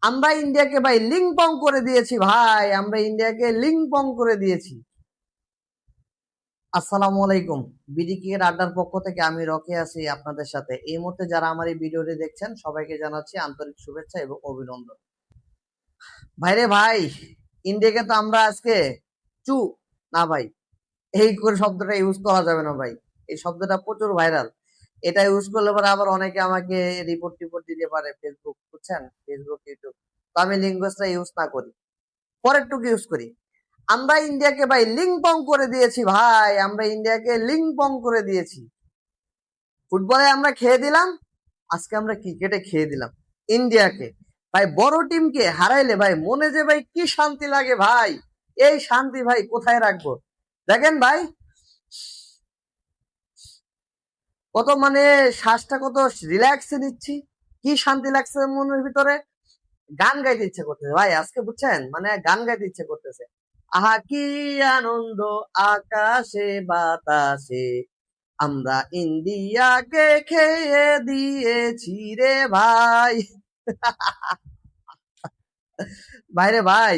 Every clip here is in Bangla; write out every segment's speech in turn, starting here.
আমরা ইন্ডিয়াকে ভাই লিং পং করে দিয়েছি ভাই, আমরা ইন্ডিয়াকে লিং পং করে দিয়েছি। আসসালামু আলাইকুম। বিডিকে এর আড্ডার পক্ষ থেকে আমি রকি আছি আপনাদের সাথে। এই মুহূর্তে যারা আমার এই ভিডিওটি দেখছেন সবাইকে জানাচ্ছি আন্তরিক শুভেচ্ছা এবং অভিনন্দন। ভাইরে ভাই, ইন্ডিয়াকে তো আমরা আজকে চু না ভাই, এই করে শব্দটা ইউজ করা যাবে না ভাই। এই শব্দটা প্রচুর ভাইরাল। এটা ইউজ করলে পরে আবার অনেকে আমাকে রিপোর্ট টিপোর্ট দিতে পারে, ফেসবুক, বুঝছেন, ফেসবুক, ইউটিউব। তো আমি ল্যাঙ্গুয়েজটা ইউজ না করি, পরের টুকু ইউজ করি। আমরা ইন্ডিয়াকে ভাই লিং পং করে দিয়েছি ভাই, আমরা ইন্ডিয়াকে লিং পং করে দিয়েছি। ফুটবলে আমরা খেয়ে দিলাম, আজকে আমরা ক্রিকেটে খেয়ে দিলাম ইন্ডিয়াকে। ভাই বড় টিমকে হারাইলে ভাই মনে যে ভাই কি শান্তি লাগে ভাই, এই শান্তি ভাই কোথায় রাখবো। দেখেন ভাই, কত মানে শ্বাসটা কত রিল্যাক্সে নিচ্ছি, কি শান্তি লাগছে মনের ভিতরে। গান গাইতে ইচ্ছে করতেছে ভাই আজকে, বুঝছেন, মানে গান গাইতে ইচ্ছে করতেছে। আহা কি আনন্দ আকাশে বাতাসে, আমরা ইন্ডিয়াকে খেয়ে দিয়েছি রে ভাই। ভাইরে ভাই,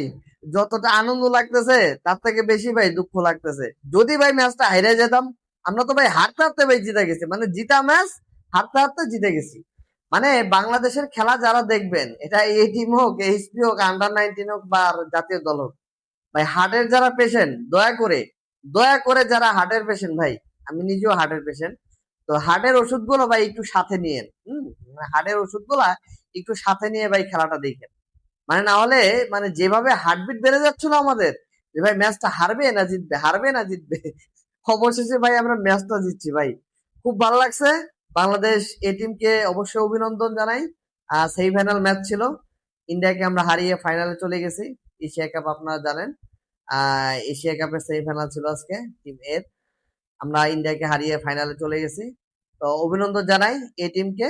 যতটা আনন্দ লাগতেছে তার থেকে বেশি ভাই দুঃখ লাগতেছে। যদি ভাই ম্যাচটা হেরে যেতাম, আমরা তো ভাই হারতে হারতে ভাই জিতে গেছি, মানে জিতা ম্যাচ হারতে হারতে জিতে গেছি। মানে বাংলাদেশের খেলা যারা দেখবেন, এটা এই টিম হোক, এইচপি হোক, আন্ডার 19 হোক বা জাতীয় দল হোক, ভাই হার্টের যারা পেশেন্ট, দয়া করে যারা হার্টের পেশেন্ট ভাই, আমি নিজেও হার্টের পেশেন্ট, তো হার্টের ওষুধগুলো ভাই একটু সাথে নিয়েন। হার্টের ওষুধগুলা একটু সাথে নিয়ে ভাই খেলাটা দেখেন। মানে না হলে, মানে যেভাবে হার্টবিট বেড়ে যাচ্ছিল আমাদের, যে ভাই ম্যাচটা হারবে না জিতবে, হারবে না জিতবে, অবশেষে ভাই আমরা ম্যাচটা জিতছি ভাই। খুব ভালো লাগছে। বাংলাদেশ এ টিমকে অবশ্যই অভিনন্দন জানাই। সেমিফাইনাল ম্যাচ ছিল, ইন্ডিয়াকে আমরা হারিয়ে ফাইনালে চলে গেছি। এশিয়া কাপ আপনারা জানেন, এশিয়া কাপের সেমিফাইনাল ছিল আজকে টিম এর, আমরা ইন্ডিয়াকে হারিয়ে ফাইনালে চলে গেছি। তো অভিনন্দন জানাই এই টিমকে।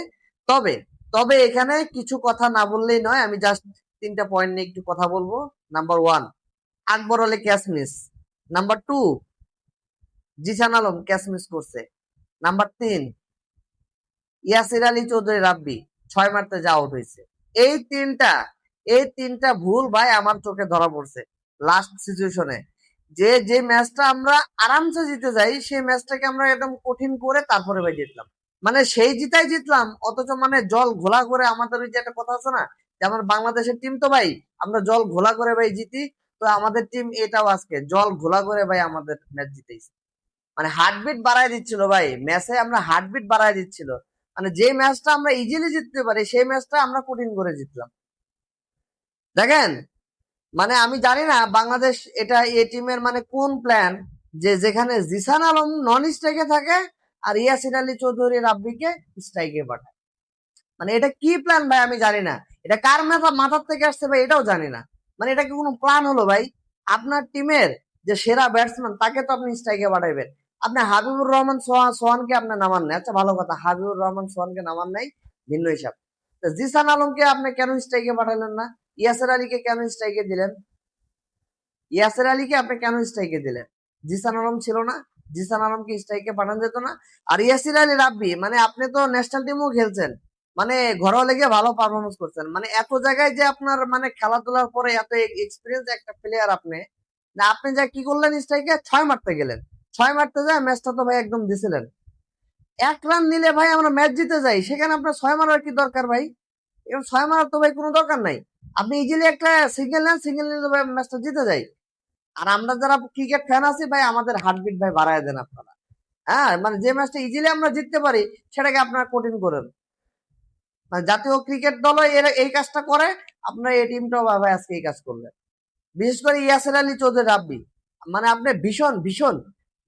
তবে তবে এখানে কিছু কথা না বললেই নয়, আমি জাস্ট 3টা পয়েন্ট নিয়ে একটু কথা বলবো। Number 1, Akbar Ali catch miss. Number 2, Zishan Alam catch miss করছে। নাম্বার 3, ইয়াসির আলী চৌধুরী রাব্বি 6 মারতে যা আউট হয়েছে। এই তিনটা এই তিনটা ভুল ভাই আমার চোখে ধরা পড়ছে লাস্ট সিচুয়েশনে। যে ম্যাচটা আমরা আরামসে জিতে যাই, সেই ম্যাচটাকে আমরা একদম কঠিন করে তারপরে ভাই জিতলাম। মানে সেই জিতাই জিতলাম, অথচ মানে জল ঘোলা করে, আমাদের ওই যে একটা কথা আছে না, যে আমার বাংলাদেশের টিম তো ভাই আমরা জল ঘোলা করে ভাই জিতি। তো আমাদের টিম এটাও আজকে জল ঘোলা করে ভাই আমাদের ম্যাচ জিতেছে। মানে হার্টবিট বাড়ায় দিচ্ছিল ভাই ম্যাচে, আমরা হার্টবিট বাড়ায় দিচ্ছিল। মানে যে ম্যাচটা আমরা ইজিলি জিততে পারি, সেই ম্যাচটা আমরা কঠিন করে জিতলাম। দেখেন, মানে আমি জানি না বাংলাদেশ এটা এ টিমের মানে কোন প্ল্যান, যে যেখানে জিসান আলম নন স্ট্রাইকে থাকে আর ইয়াসির আলী চৌধুরী রাব্বিকে স্ট্রাইকে পাঠায়। মানে এটা কি প্ল্যান ভাই আমি জানি না, এটা কার মাথার থেকে আসছে ভাই এটাও জানি না। মানে এটা কি কোনো প্ল্যান হলো ভাই? আপনার টিমের যে সেরা ব্যাটসম্যান তাকে তো আপনি স্ট্রাইকে পাঠাইবেন, আপনি হাবিবুর রহমান সোহানকে আপনি নামান নাই, আচ্ছা ভালো কথা, হাবিবুর রহমান সোহানকে নামান নাই, ভিন্ন হিসাব। তো জিসান আলমকে আপনি কেন স্ট্রাইকে পাঠালেন না? ইয়াসির আলীকে কেন স্ট্রাইকে দিলেন? ইয়াসির আলীকে আপনি কেন স্ট্রাইকে দিলেন? জিসান আলম ছিল না? জিসান আলমকে স্ট্রাইকে পাঠানো যেত না? আর ইয়াসির আলী রাব্বি, মানে আপনি তো ন্যাশনাল টিমও খেলছেন, মানে ঘরোয়া লেগে ভালো পারফরমেন্স করছেন, মানে এত জায়গায় যে আপনার মানে খেলাধুলার পরে এত এক্সপিরিয়েন্স একটা প্লেয়ার আপনি, না আপনি যা কি করলেন, স্ট্রাইকে 6 মারতে গেলেন। 6 মারতে যায় ম্যাচটা তো ভাই একদম দিছিলেন। 1 রান নিলে ভাই আমরা ম্যাচ জিতে যাই, সেখানে আপনার 6 মারার কি দরকার ভাই? এবং 6 মারার তো ভাই কোনো দরকার নাই। আপনি ইজিলি একটা সিঙ্গেল নেন, সিঙ্গেল নিলে ভাই ম্যাচটা জিতে যায়। আর আমরা যারা ক্রিকেট ফ্যান আছি ভাই, আমাদের হার্টবিট ভাই বাড়ায় দেন আপনারা। হ্যাঁ, মানে যে ম্যাচটা ইজিলি আমরা জিততে পারি সেটাকে আপনারা কঠিন করেন। মানে জাতীয় ক্রিকেট দল এই কাজটা করে, আপনার এই টিমটাও ভাই আজকে এই কাজ করলেন। বিশেষ করে ইয়াসির আলী চৌধুরী রাব্বি, মানে আপনি ভীষণ ভীষণ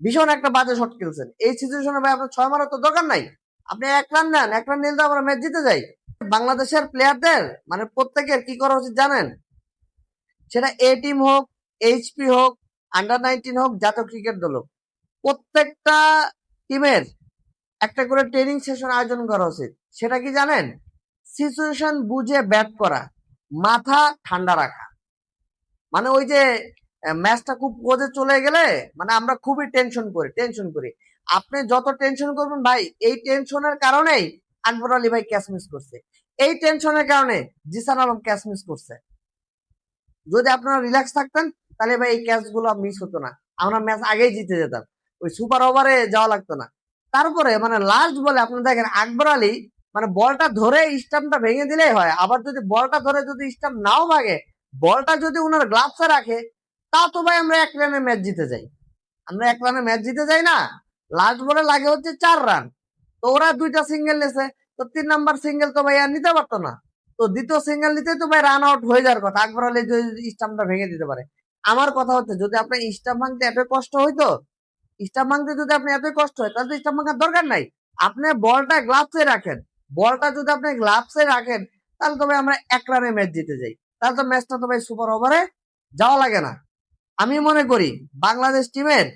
ভীষণ একটা বাজে শট খেলছেন এই সিচুয়েশনে ভাই। আপনার 6 মারার তো দরকার নাই, আপনি 1 রান নেন, 1 রান নিলে তো আমরা ম্যাচ জিতে যাই। বাংলাদেশের প্লেয়ারদের মানে প্রত্যেকের কি করা উচিত জানেন? সেটা এ টিম হোক, এইচপি হোক, আন্ডার 19 হোক, জাতীয় ক্রিকেট দল হোক, প্রত্যেকটা টিমের একটা করে ট্রেনিং সেশন আয়োজন করা উচিত। সেটা কি জানেন? সিচুয়েশন বুঝে ব্যাট করা, মাথা ঠান্ডা রাখা। মানে ওই যে ম্যাচটা খুব ক্লোজে চলে গেলে মানে আমরা খুবই টেনশন করি। আপনি যত টেনশন করবেন ভাই, এই টেনশনের কারণেই আকবর আলী ভাই ক্যাচ মিস করছে। এই টেনশনের কারণে জিসান আলম ক্যাচ মিস করছে। যদি আপনারা রিল্যাক্স থাকতেন তাহলে ভাই এই ক্যাচ গুলো মিস হতো না, আমরা ম্যাচ আগেই জিতে যেতাম, ওই সুপার ওভারে যাওয়া লাগতো না। তারপরে মানে লাস্ট বলে আপনি দেখেন আকবর আলী মানে বলটা ধরে স্টাম্পটা ভেঙে দিলেই হয়, আবার যদি বলটা ধরে যদি স্টাম্প নাও ভাগে, বলটা যদি উনার গ্লাভসে রাখে, তা তো ভাই আমরা 1 রানে ম্যাচ জিতে যাই। আমরা 1 রানে ম্যাচ জিতে যাই না, লাস্ট বলে লাগে হচ্ছে 4 রান। তো ওরা 2টা সিঙ্গেল নিছে, তো 3 নাম্বার সিঙ্গেল তো ভাই আর নিতে পারতো না। তো দ্বিতীয় সিঙ্গেল নিতে তো ভাই রান আউট হয়ে যাওয়ার কথা, আকবর আলী যদি স্টাম্পটা ভেঙে দিতে পারে। আমার কথা হচ্ছে যদি আপনার স্টাম্প ভাঙতে এত কষ্ট হইতো, স্টাম্প ভাঙতে যদি আপনি এত কষ্ট হয় তাহলে তো স্টাম্প ভাঙার দরকার নাই। আপনি বলটা গ্লাভসে রাখেন, বলটা যদি আপনি গ্লাভসে রাখেন তাহলে তো ভাই আমরা 1 রানে ম্যাচ জিতে যাই, তাহলে তো ম্যাচটা তো ভাই সুপার ওভারে যাওয়া লাগে না। আমি মনে করি বাংলাদেশ টিমের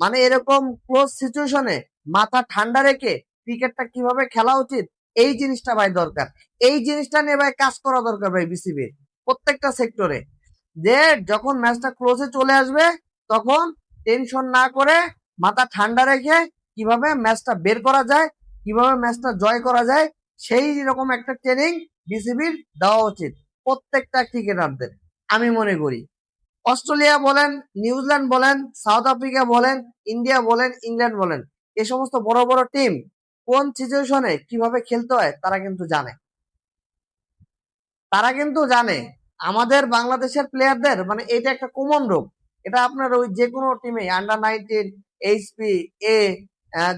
মানে এরকম ক্লোজ সিচুয়েশনে মাথা ঠান্ডা রেখে ক্রিকেটটা কিভাবে খেলা উচিত, এই জিনিসটা ভাই দরকার। এই জিনিসটা নিয়ে ভাই কাজ করা দরকার ভাই বিসিবির প্রত্যেকটা সেক্টরে, যে যখন ম্যাচটা ক্লোজে চলে আসবে তখন টেনশন না করে মাথা ঠান্ডা রেখে কিভাবে ম্যাচটা বের করা যায়, কিভাবে ম্যাচটা জয় করা যায়, সেই রকম একটা ট্রেনিং বিসিবির দেওয়া উচিত প্রত্যেকটা ক্রিকেটারদের। আমি মনে করি অস্ট্রেলিয়া বলেন, নিউজিল্যান্ড বলেন, সাউথ আফ্রিকা বলেন, ইন্ডিয়া বলেন, ইংল্যান্ড বলেন, এই সমস্ত বড় বড় টিম কোন সিচুয়েশনে কিভাবে খেলতে হয় তারা কিন্তু জানে, তারা কিন্তু জানে। আমাদের বাংলাদেশের প্লেয়ারদের মানে এটা একটা কমন রোগ, এটা আপনার ওই যে কোনো টিমে আন্ডার 19, এইচপি, এ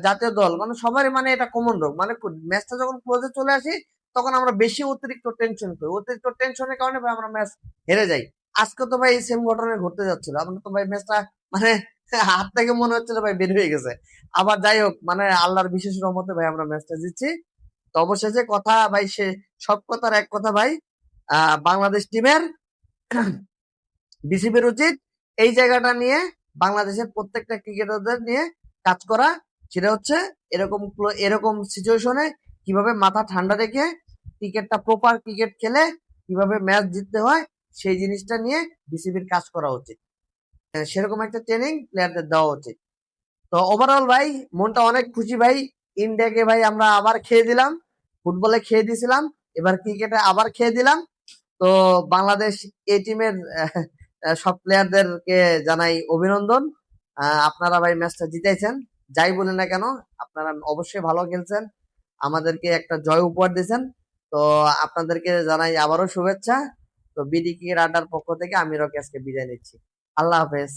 জাতীয় দল মানে সবারই মানে এটা কমন রোগ, মানে ম্যাচটা যখন ক্লোজে চলে আসি তখন আমরা বেশি অতিরিক্ত টেনশন করি, অতিরিক্ত টেনশনের কারণে ভাই আমরা ম্যাচ হেরে যাই। আজকে তো ভাই এই সেম ঘটনা ঘটতে যাচ্ছিল, আমরা তো ভাই ম্যাচটা মানে হাত থেকে মনে হচ্ছিল ভাই বের হয়ে গেছে। আবার যাই হোক মানে আল্লাহর বিশেষ রহমতে ভাই আমরা ম্যাচটা জিতছি। তো অবশেষে কথা ভাই সে সব কথার এক কথা ভাই, বাংলাদেশ টিমের বিসিবির উচিত এই জায়গাটা নিয়ে বাংলাদেশের প্রত্যেকটা ক্রিকেটারদের নিয়ে কাজ করা। সেটা হচ্ছে এরকম এরকম সিচুয়েশনে কিভাবে মাথা ঠান্ডা রেখে ক্রিকেটটা প্রপার ক্রিকেট খেলে কিভাবে ম্যাচ জিততে হয় সেই জিনিসটা নিয়ে বিসিবির কাজ করা উচিত। সেরকম একটা ট্রেনিং প্লেয়ারদের দেওয়া উচিত। তো ওভারঅল ভাই মনটা অনেক খুশি ভাই, ইন্ডিয়াকে ভাই আমরা আবার খেয়ে দিলাম, ফুটবলে খেয়ে দিয়েছিলাম, এবার ক্রিকেটে আবার খেয়ে দিলাম। তো বাংলাদেশ এই টিমের সব প্লেয়ারদেরকে জানাই অভিনন্দন। আপনারা ভাই ম্যাচটা জিতেছেন, যাই বলেন না কেন আপনারা অবশ্যই ভালো খেলছেন, আমাদেরকে একটা জয় উপহার দিয়েছেন। তো আপনাদেরকে জানাই আবারও শুভেচ্ছা। তো বিডি ক্রিকেট আড্ডার পক্ষ থেকে আমি রকি আজকে বিদায় নিচ্ছি। আল্লাহ হাফেজ।